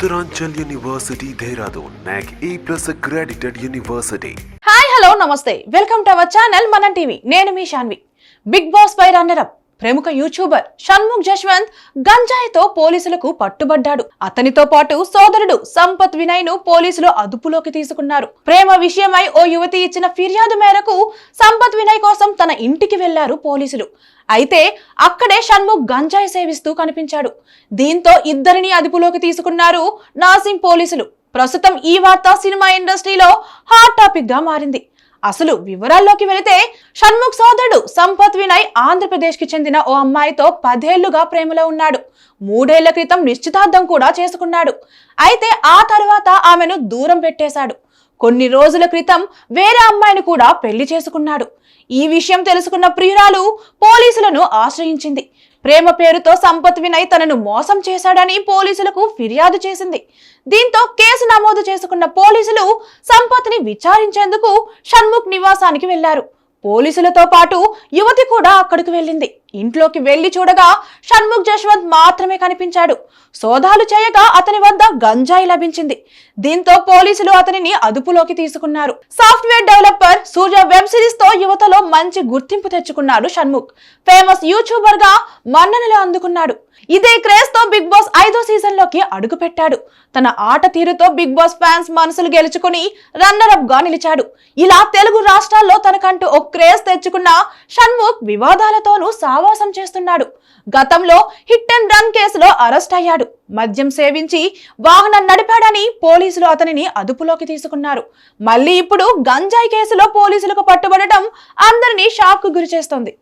Uttaranchal University, Dehradun, NAC A+ accredited university. Hi hello నమస్తే welcome to our channel మన TV. నేను మీ Shanvi. Big boss పై runner up ప్రముఖ YouTuber Shanmukh Jaswanth గంజాయితో పోలీసులకు పట్టుబడ్డాడు. అతనితో పాటు సోదరుడు సంపత్ వినయ్ ను పోలీసులు అదుపులోకి తీసుకున్నారు. ప్రేమ విషయమై ఓ యువతి ఇచ్చిన ఫిర్యాదు మేరకు సంపత్ వినయ్ కోసం తన ఇంటికి వెళ్లారు పోలీసులు. అయితే అక్కడే షణ్ముఖ్ గంజాయి సేవిస్తూ కనిపించాడు. దీంతో ఇద్దరిని అదుపులోకి తీసుకున్నారు నాసింగ్ పోలీసులు. ప్రస్తుతం ఈ వార్త సినిమా ఇండస్ట్రీలో హాట్ టాపిక్ గా మారింది. అసలు వివరాల్లోకి వెళితే షణ్ముఖ్ సోదరుడు సంపత్ వినయ్ ఆంధ్రప్రదేశ్ కి చెందిన ఓ అమ్మాయితో 10 ఏళ్లుగా ప్రేమలో ఉన్నాడు. 3 ఏళ్ల క్రితం నిశ్చితార్థం కూడా చేసుకున్నాడు. అయితే ఆ తర్వాత ఆమెను దూరం పెట్టేశాడు. కొన్ని రోజుల క్రితం వేరే అమ్మాయిని కూడా పెళ్లి చేసుకున్నాడు. ఈ విషయం తెలుసుకున్న ప్రియురాలు పోలీసులను ఆశ్రయించింది. ప్రేమ పేరుతో సంపత్ వినయ్ తనను మోసం చేశాడని పోలీసులకు ఫిర్యాదు చేసింది. దీంతో కేసు నమోదు చేసుకున్న పోలీసులు సంపత్ ని విచారించేందుకు షణ్ముఖ్ నివాసానికి వెళ్లారు. పోలీసులతో పాటు యువతి కూడా అక్కడికి వెళ్ళింది. ఇంట్లోకి వెళ్లి చూడగా షణ్ముఖ్ జశ్వంత్ మాత్రమే కనిపించాడు. సోదాలు చేయగా అతని వద్ద గంజాయి లభించింది. దీంతో పోలీసులు అతనిని అదుపులోకి తీసుకున్నారు. సాఫ్ట్వేర్ డెవలపర్ సూర్య వెబ్ సిరీస్ తో యువతలో మంచి గుర్తింపు తెచ్చుకున్నాడు షణ్ముఖ్. ఫేమస్ యూట్యూబర్ గా మన్ననలు అందుకున్నాడు. ఇదే క్రేజ్ తో బిగ్ బాస్ 5వ సీజన్ లోకి అడుగు పెట్టాడు. తన ఆట తీరుతో బిగ్ బాస్ ఫ్యాన్స్ మనసులు గెలుచుకుని రన్నర్ అప్ గా నిలిచాడు. ఇలా తెలుగు రాష్ట్రాల్లో తనకంటూ ఓ క్రేజ్ తెచ్చుకున్న షణ్ముఖ్ వివాదాలతోనూ సావాసం చేస్తున్నాడు. గతంలో హిట్ అండ్ రన్ కేసులో అరెస్ట్ అయ్యాడు. మద్యం సేవించి వాహనం నడిపాడని పోలీసులు అతనిని అదుపులోకి తీసుకున్నారు. మళ్ళీ ఇప్పుడు గంజాయి కేసులో పోలీసులకు పట్టుబడటం అందరినీ షాక్ కు గురి చేస్తోంది.